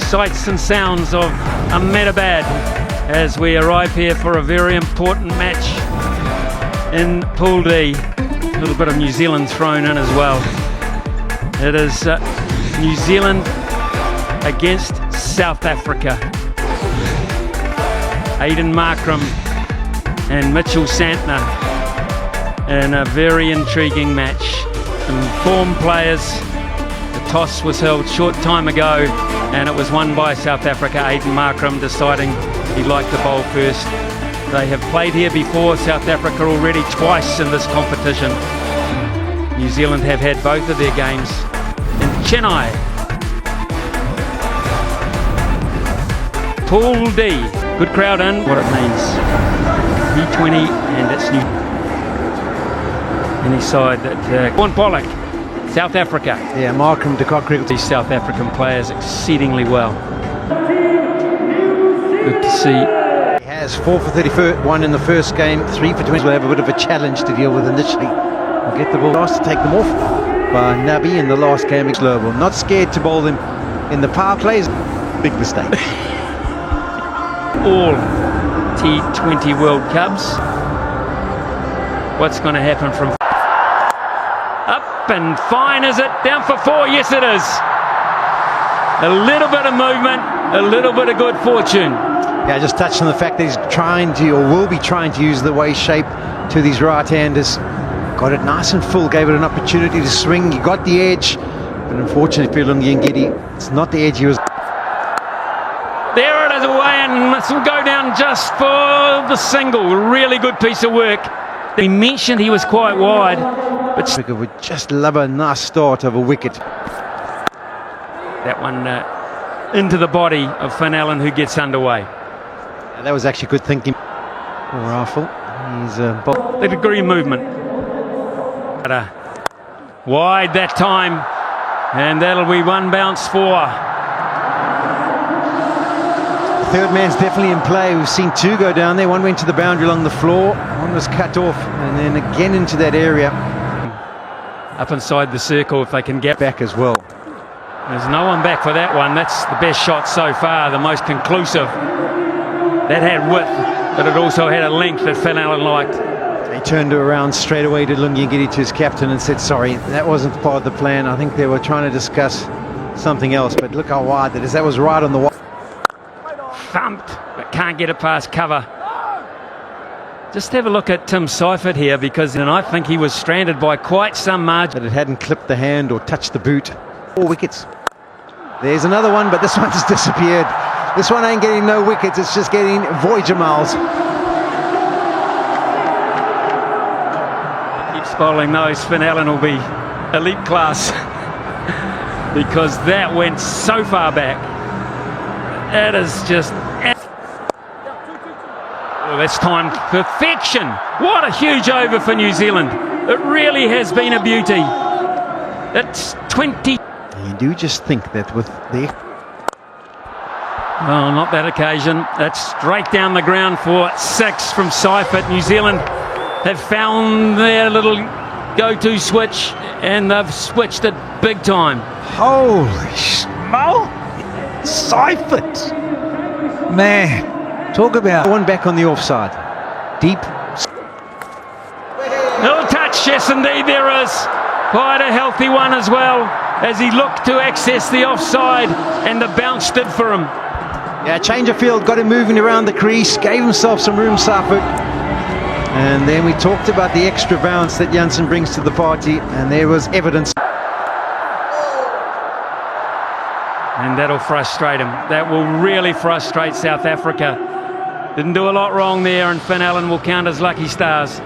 sights and sounds of Ahmedabad as we arrive here for a very important match in Pool D. A little bit of New Zealand thrown in as well. It is New Zealand against South Africa. Aiden Markram and Mitchell Santner in a very intriguing match. Some form players. The toss was held short time ago and it was won by South Africa. Aiden Markram deciding he'd like to bowl first. They have played here before, South Africa already twice in this competition. New Zealand have had both of their games in Chennai. Pool D, good crowd in, what it means. T20 and it's new. Any side that Vaughan Pollock, South Africa. Yeah, Markram de Kock cricket. These South African players exceedingly well. Good to see. He has 4 for 31 in the first game, 3 for 20. We'll have a bit of a challenge to deal with initially. We'll get the ball last to take them off by Nabi in the last game. Global. Not scared to bowl them in the power plays. Big mistake. All T20 World Cups. What's going to happen from up and fine, is it? Down for 4, yes it is. A little bit of movement, a little bit of good fortune. Yeah, just touched on the fact that he's trying to, or will be trying to use the waist shape to these right-handers. Got it nice and full, gave it an opportunity to swing. He got the edge, but unfortunately for Lungi Ngidi, it's not the edge he was. There it is away, and this will go down just for the single. Really good piece of work. He mentioned he was quite wide, but Africa would just love a nice start of a wicket. That one into the body of Finn Allen, who gets underway. Yeah, that was actually good thinking. Poor Rifle. He's the degree of movement. But, wide that time, and that'll be one bounce for. Third man's definitely in play. We've seen 2 go down there. One went to the boundary along the floor, one was cut off, and then again into that area. Up inside the circle if they can get back as well. There's no one back for that one. That's the best shot so far, the most conclusive. That had width, but it also had a length that Finn Allen liked. He turned around straight away to Lungi Ngidi, to his captain, and said, sorry, that wasn't part of the plan. I think they were trying to discuss something else, but look how wide that is. That was right on the wall. Thumped, but can't get it past cover. Just have a look at Tim Seifert here, because I think he was stranded by quite some margin. That it hadn't clipped the hand or touched the boot. 4 wickets. There's another one, but this one's disappeared. This one ain't getting no wickets, it's just getting Voyager miles. Keeps bowling those, Finn Allen will be elite class because that went so far back. That is just... Oh, that's timed perfection. What a huge over for New Zealand. It really has been a beauty. It's 20. You do just think that with the... Well, not that occasion. That's straight down the ground for 6 from Seifert. New Zealand have found their little go-to switch, and they've switched it big time. Holy smoke! Seifert! Man, talk about one back on the offside. Deep. Little touch, yes indeed there is. Quite a healthy one as well, as he looked to access the offside, and the bounce did for him. Yeah, change of field, got him moving around the crease, gave himself some room, Seifert. And then we talked about the extra bounce that Jansen brings to the party, and there was evidence. And that'll frustrate him. That will really frustrate South Africa. Didn't do a lot wrong there, and Finn Allen will count as lucky stars.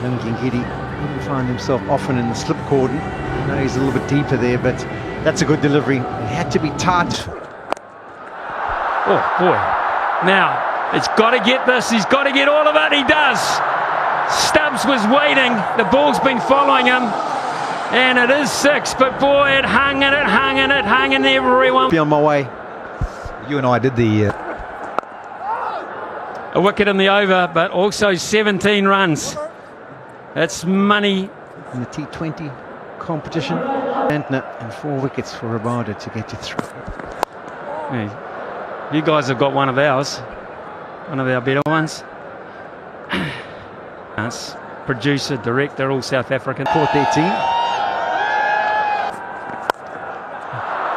Lungi Ngidi didn't find himself often in the slip cordon. I know he's a little bit deeper there, but that's a good delivery. It had to be tight. Oh boy. Now, it's got to get this. He's got to get all of it. He does. Stubbs was waiting. The ball's been following him. And it is 6, but boy, it hung in everyone. Be on my way. You and I did the... A wicket in the over, but also 17 runs. That's money. In the T20 competition. Santner and 4 wickets for Rabada to get to 3. Hey, you guys have got one of ours, one of our better ones. That's producer, director, all South African. Support their team.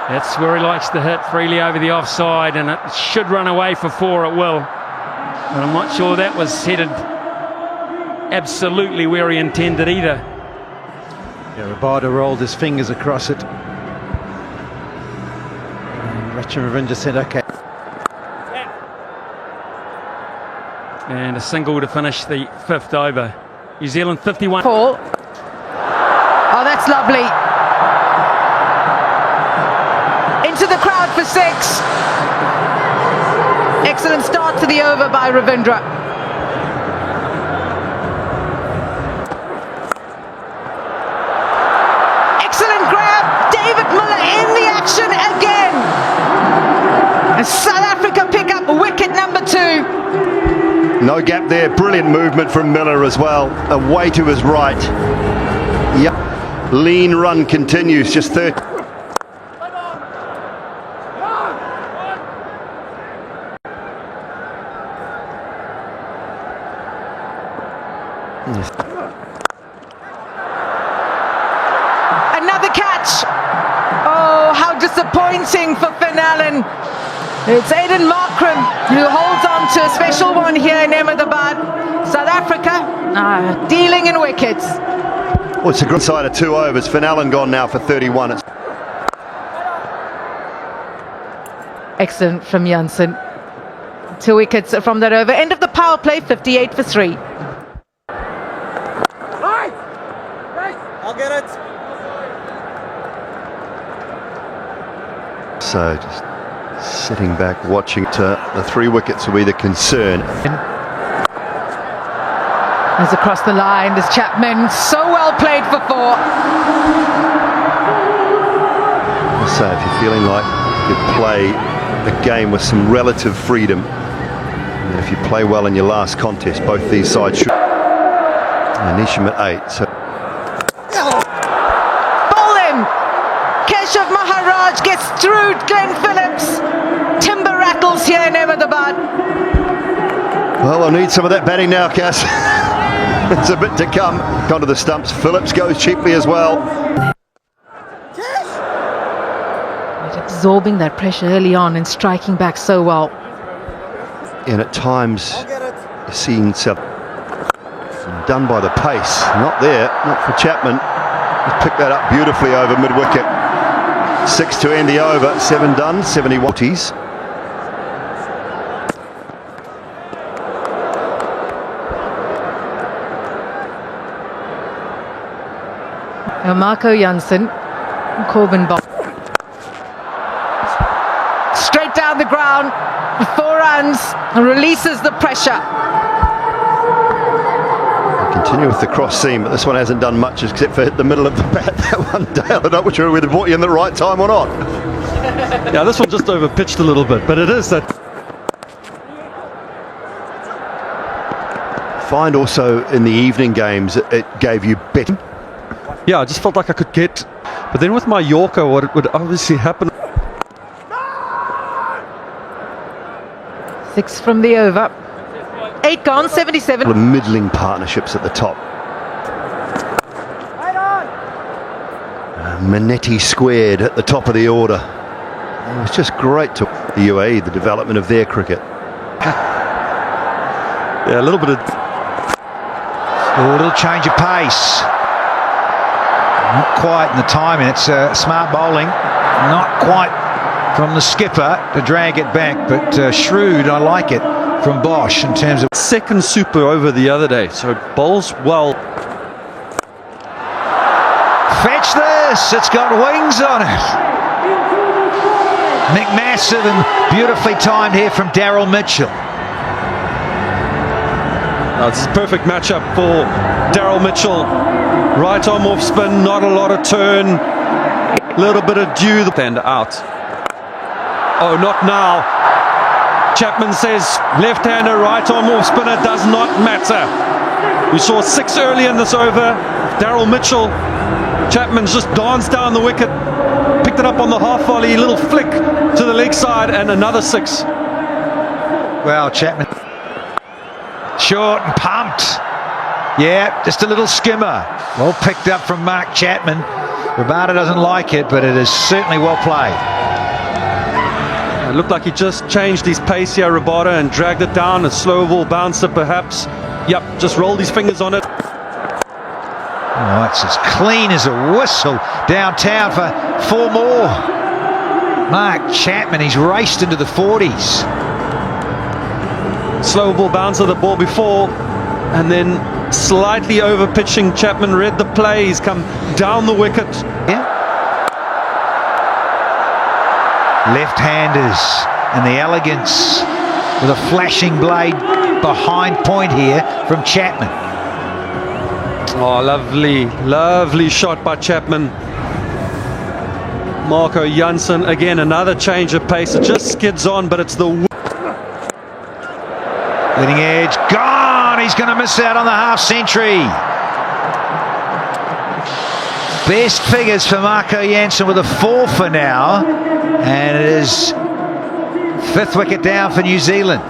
That's where he likes to hit freely over the offside, and it should run away for 4, it will. But I'm not sure that was headed absolutely where he intended either. Yeah, Rabada rolled his fingers across it. And Rachin Ravindra said, okay. And a single to finish the 5th over. New Zealand 51. Paul. Oh, that's lovely. Into the crowd for 6. Excellent start to the over by Ravindra. Excellent grab. David Miller in the action again. And South Africa pick up wicket number 2. No gap there, brilliant movement from Miller as well, away to his right. Yep, lean run continues, just 30. Another catch. Oh, how disappointing for Finn Allen. It's Aiden Markram who holds on to a special one here in Ahmedabad. South Africa dealing in wickets. Well, it's a good side of 2 overs. Finn Allen gone now for 31. Excellent from Jansen. 2 wickets from that over. End of the power play, 58 for 3. I'll get it. So just sitting back watching the 3 wickets will be the concern. As across the line, this Chapman, so well played for 4. So if you're feeling like you play a game with some relative freedom, and if you play well in your last contest, both these sides should. And Nisham at 8. So Bowling! Keshav Maharaj gets through Glenn Phillips. Timber rattles here in Ahmedabad. well, I'll need some of that batting now, Cass. It's a bit to come. Onto the stumps. Phillips goes cheaply as well. Absorbing that pressure early on and striking back so well. And at times, seeing some done by the pace. Not there, not for Chapman. He's picked that up beautifully over mid-wicket. 6 to end the over. 7 done, 71. Marco Jansen, Corbin Ball. Straight down the ground, 4 runs, and releases the pressure. Continue with the cross seam, but this one hasn't done much except for hit the middle of the bat. That one, Dale, I'm not sure whether it brought you in the right time or not. Yeah, this one just over pitched a little bit, but it is that. Find also in the evening games, it gave you better. Yeah, I just felt like I could get, but then with my Yorker, what it would obviously happen. 6 from the over. 8 gone, 77. Middling partnerships at the top. Manetti squared at the top of the order. It was just great to the UAE, the development of their cricket. Yeah, a little bit of. A little change of pace. Not quite in the timing. It's smart bowling. Not quite from the skipper to drag it back, but shrewd, I like it, from Bosch in terms of. Second super over the other day, so bowls well. Fetch this! It's got wings on it. McMassive and beautifully timed here from Daryl Mitchell. It's a perfect matchup for Daryl Mitchell. Right arm off spin, not a lot of turn. Little bit of dew, and out. Oh, not now. Chapman says left-hander, right arm off spinner, does not matter. We saw 6 early in this over. Daryl Mitchell Chapman's just danced down the wicket, picked it up on the half volley, little flick to the leg side, and another 6. Well, Chapman short and pumped. Yeah, just a little skimmer. Well picked up from Mark Chapman. Rabada doesn't like it, but it is certainly well played. It looked like he just changed his pace here, Rabada, and dragged it down. A slow ball bouncer, perhaps. Yep, just rolled his fingers on it. Oh, it's as clean as a whistle downtown for 4 more. Mark Chapman, he's raced into the 40s. Slow ball bouncer, the ball before, and then slightly over pitching. Chapman read the play. He's come down the wicket. Yeah. Left-handers and the elegance with a flashing blade behind point here from Chapman. Oh, lovely shot by Chapman. Marco Jansen, again, another change of pace. It just skids on, but it's the leading edge, gone! He's going to miss out on the half century. Best figures for Marco Jansen with a 4 for now, and it is 5th wicket down for New Zealand.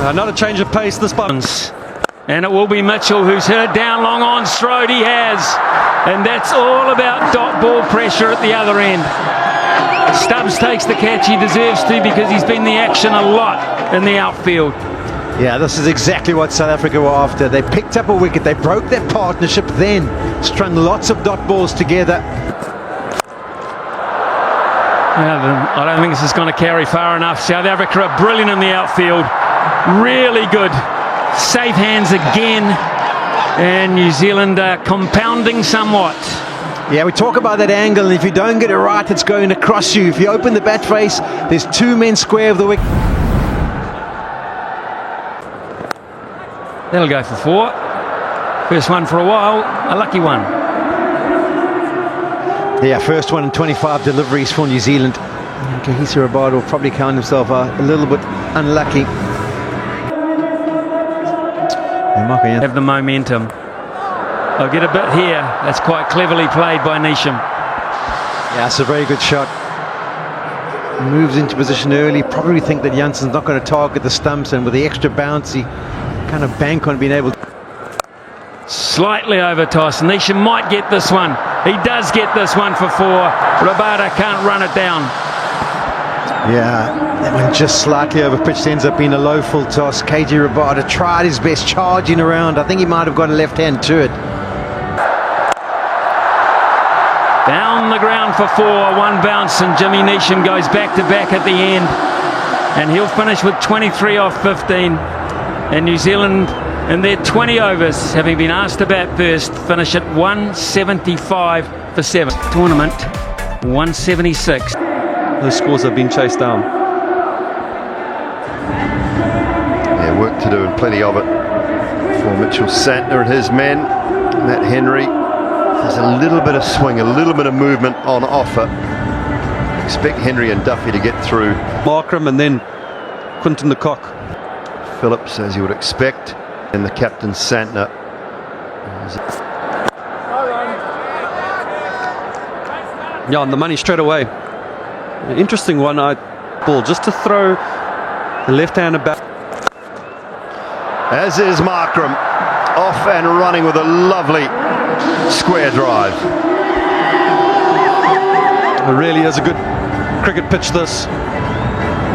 Another change of pace this time. And it will be Mitchell who's hit it down long on Strode. He has. And that's all about dot ball pressure at the other end. Stubbs takes the catch he deserves to because he's been the action a lot in the outfield. Yeah, this is exactly what South Africa were after. They picked up a wicket, they broke their partnership, then strung lots of dot balls together. I don't think this is going to carry far enough. South Africa are brilliant in the outfield. Really good. Safe hands again. And New Zealand are compounding somewhat. Yeah, we talk about that angle, and if you don't get it right, it's going to cross you. If you open the bat face, there's 2 men square of the wicket. That'll go for 4. First one for a while, a lucky one. Yeah, first one in 25 deliveries for New Zealand. Kagiso Rabada will probably count himself a little bit unlucky. Have the momentum. They'll get a bit here. That's quite cleverly played by Neesham. Yeah, it's a very good shot. Moves into position early. Probably think that Jansen's not going to target the stumps, and with the extra bounce, he kind of bank on being able to. Slightly over toss. Neesham might get this one. He does get this one for 4. Rabada can't run it down. Yeah, that one just slightly over pitched, ends up being a low full toss. KG Rabada tried his best charging around. I think he might have got a left hand to it. Down the ground for 4. One bounce, and Jimmy Neesham goes back to back at the end. And he'll finish with 23 off 15. And New Zealand, in their 20 overs, having been asked to bat first, finish at 175 for 7. Tournament, 176. Those scores have been chased down. Yeah, work to do and plenty of it for Mitchell Santner and his men. Matt Henry, there's a little bit of swing, a little bit of movement on offer. Expect Henry and Duffy to get through. Markram and then Quinton de Kock. Phillips, as you would expect, and the captain Santner. Yeah, on the money straight away. An interesting one, ball just to throw the left-hander back. As is Markram, off and running with a lovely square drive. It really is a good cricket pitch, this.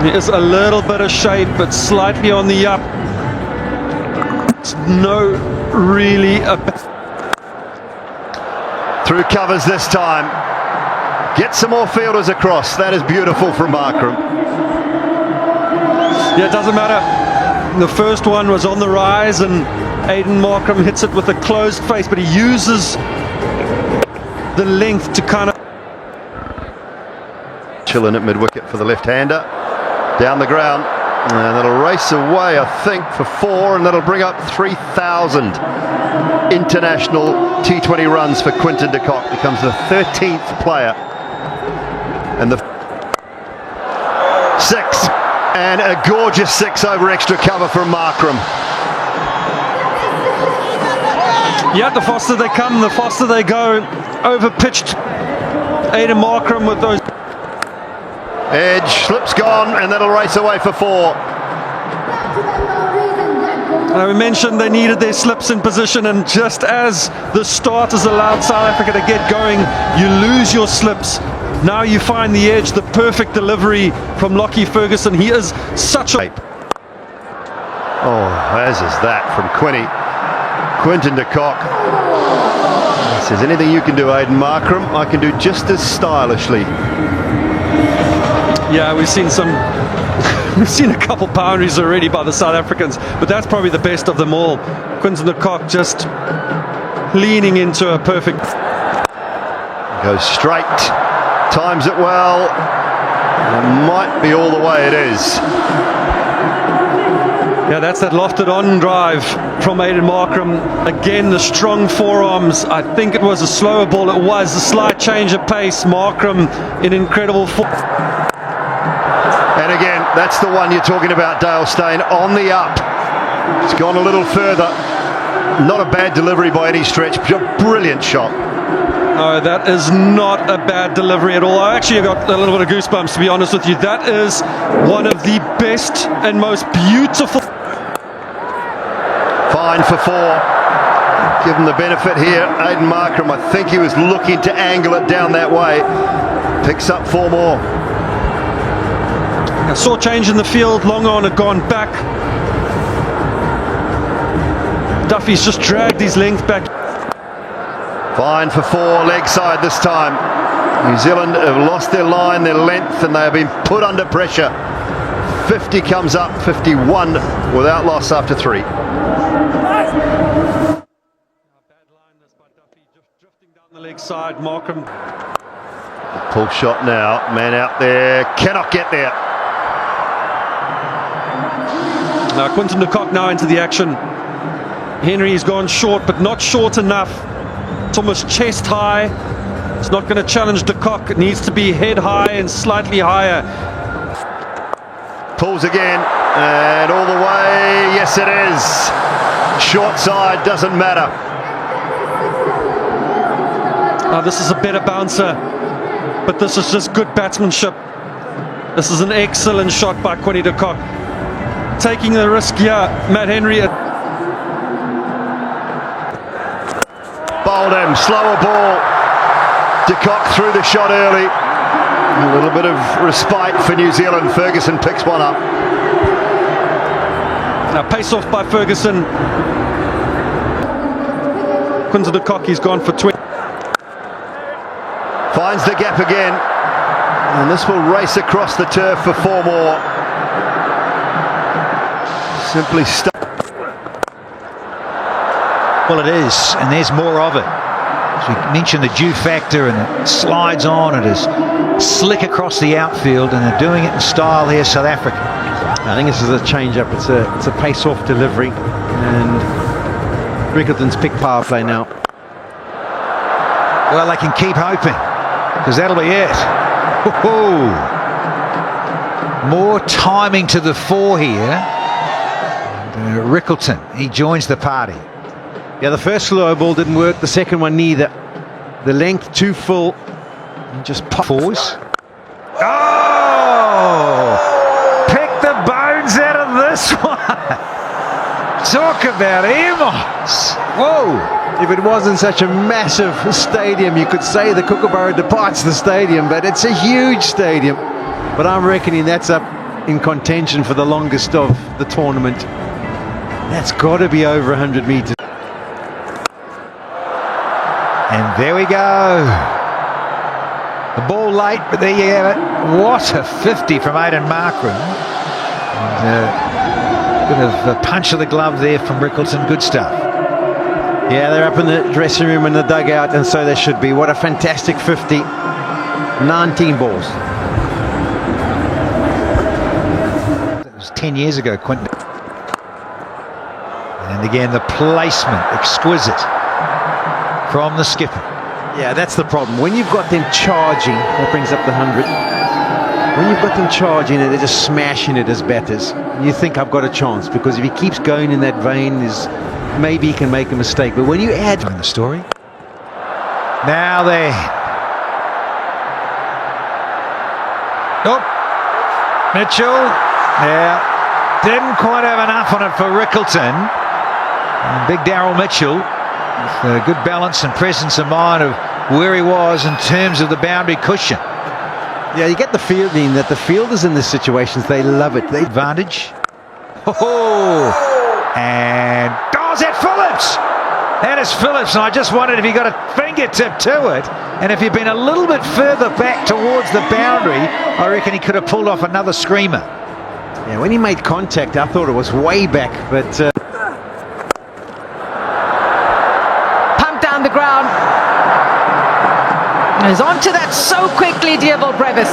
There is a little bit of shade, but slightly on the up. It's no really a... Through covers this time. Get some more fielders across. That is beautiful from Markram. Yeah, it doesn't matter. The first one was on the rise, and Aiden Markram hits it with a closed face, but he uses the length to kind of... Chilling at mid-wicket for the left-hander. Down the ground. And that'll race away, I think, for 4, and that'll bring up 3,000 international T20 runs for Quinton de Kock. Becomes the 13th player. And the 6, and a gorgeous 6 over extra cover from Markram. Yeah, the faster they come, the faster they go. Over-pitched Aiden Markram with those. Edge, slip's gone, and that'll race away for 4. We mentioned they needed their slips in position, and just as the starters allowed South Africa to get going, you lose your slips. Now you find the edge, the perfect delivery from Lockie Ferguson. He is such a... Oh, as is that from Quinton de Kock. He says, anything you can do, Aiden Markram, I can do just as stylishly. Yeah, we've seen some... We've seen a couple boundaries already by the South Africans, but that's probably the best of them all. Quinton de Kock just leaning into a perfect... Goes straight, times it well. It might be all the way it is. Yeah, that's that lofted on drive from Aiden Markram. Again, the strong forearms. I think it was a slower ball. It was a slight change of pace. Markram in incredible form. And again, that's the one you're talking about, Dale Steyn, on the up. It's gone a little further. Not a bad delivery by any stretch, but a brilliant shot. No, that is not a bad delivery at all. I actually got a little bit of goosebumps, to be honest with you. That is one of the best and most beautiful... Fine for 4. Give him the benefit here. Aiden Markram, I think he was looking to angle it down that way. Picks up 4 more. I saw change in the field. Long on had gone back. Duffy's just dragged his length back. Fine for 4, leg side this time. New Zealand have lost their line, their length, and they have been put under pressure. 50 comes up, 51 without loss after 3. Bad line this by Duffy, just drifting down the leg side. Markram. Pull shot now, man out there, cannot get there. Quinton de Kock now into the action. Henry's gone short, but not short enough. It's almost chest high. It's not going to challenge de Kock. It needs to be head high and slightly higher. Pulls again, and all the way, yes it is. Short side, doesn't matter. This is a better bouncer, but this is just good batsmanship. This is an excellent shot by Quinny de Kock. Taking the risk here, Matt Henry. Bowled him, slower ball. De Kock threw the shot early. A little bit of respite for New Zealand. Ferguson picks one up. Now pace off by Ferguson. Quinton de Kock, he's gone for 20. Finds the gap again. And this will race across the turf for 4 more. Simply stuck. Well, it is, and there's more of it. As we mentioned, the dew factor, and it slides on. It is slick across the outfield, and they're doing it in style here, South Africa. I think this is a change-up. It's a pace-off delivery, and Rickleton's pick power play now. Well, they can keep hoping, because that'll be it. More timing to the 4 here. And, Rickleton, he joins the party. Yeah, the first slow ball didn't work. The second one neither. The length too full. And just pop. Force. Oh! Pick the bones out of this one. Talk about Amos. Whoa! If it wasn't such a massive stadium, you could say the Kookaburra departs the stadium, but it's a huge stadium. But I'm reckoning that's up in contention for the longest of the tournament. That's got to be over 100 metres. And there we go. The ball late, but there you have it. What a 50 from Aiden Markram. And a bit of a punch of the glove there from Rickleton. Good stuff. Yeah, they're up in the dressing room and the dugout, and so they should be. What a fantastic 50. 19 balls. That was 10 years ago, Quinton. And again, the placement, exquisite from the skipper. Yeah, that's the problem. When you've got them charging, that brings up the 100. when you've got them charging it, they're just smashing it as batters. You think I've got a chance, because if he keeps going in that vein, maybe he can make a mistake. But when you add In the story. Now there. Oh, Mitchell. Yeah, didn't quite have enough on it for Rickleton. And big Daryl Mitchell, with a good balance and presence of mind of where he was in terms of the boundary cushion. Yeah, you get the feeling that the fielders in these situations, they love it. They Advantage. Oh, and goes at Phillips. That is Phillips, and I just wondered if he got a fingertip to it, and if he'd been a little bit further back towards the boundary, I reckon he could have pulled off another screamer. Yeah, when he made contact, I thought it was way back, but Pumped down the ground. He's onto that so quickly, Diego Brevis.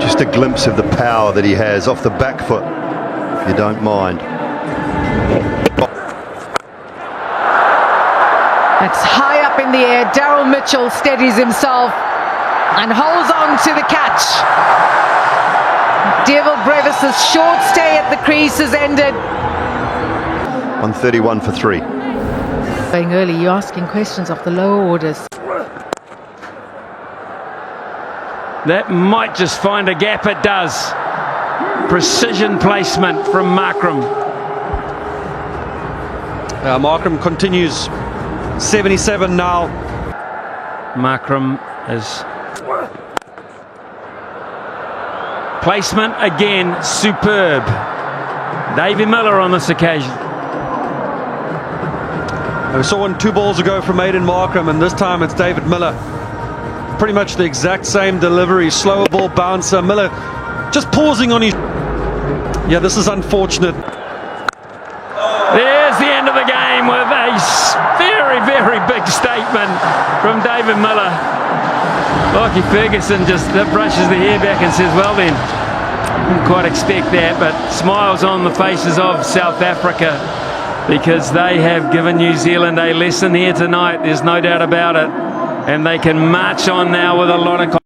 Just a glimpse of the power that he has off the back foot, if you don't mind. It's high up in the air. Daryl Mitchell steadies himself and holds on to the catch. Diego Brevis' short stay at the crease has ended. 131 for 3. Saying early, you're asking questions of the lower orders. That might just find a gap. It does. Precision placement from Markram. Markram continues 77 now. Markram is placement again, superb. Davey Miller on this occasion. We saw one 2 balls ago from Aidan Markram, and this time it's David Miller. Pretty much the exact same delivery, slower ball bouncer. Miller just pausing on his... Yeah, this is unfortunate. There's the end of the game with a very, very big statement from David Miller. Lockie Ferguson just brushes the hair back and says, well then, didn't quite expect that, but smiles on the faces of South Africa, because they have given New Zealand a lesson here tonight. There's no doubt about it. And they can march on now with a lot of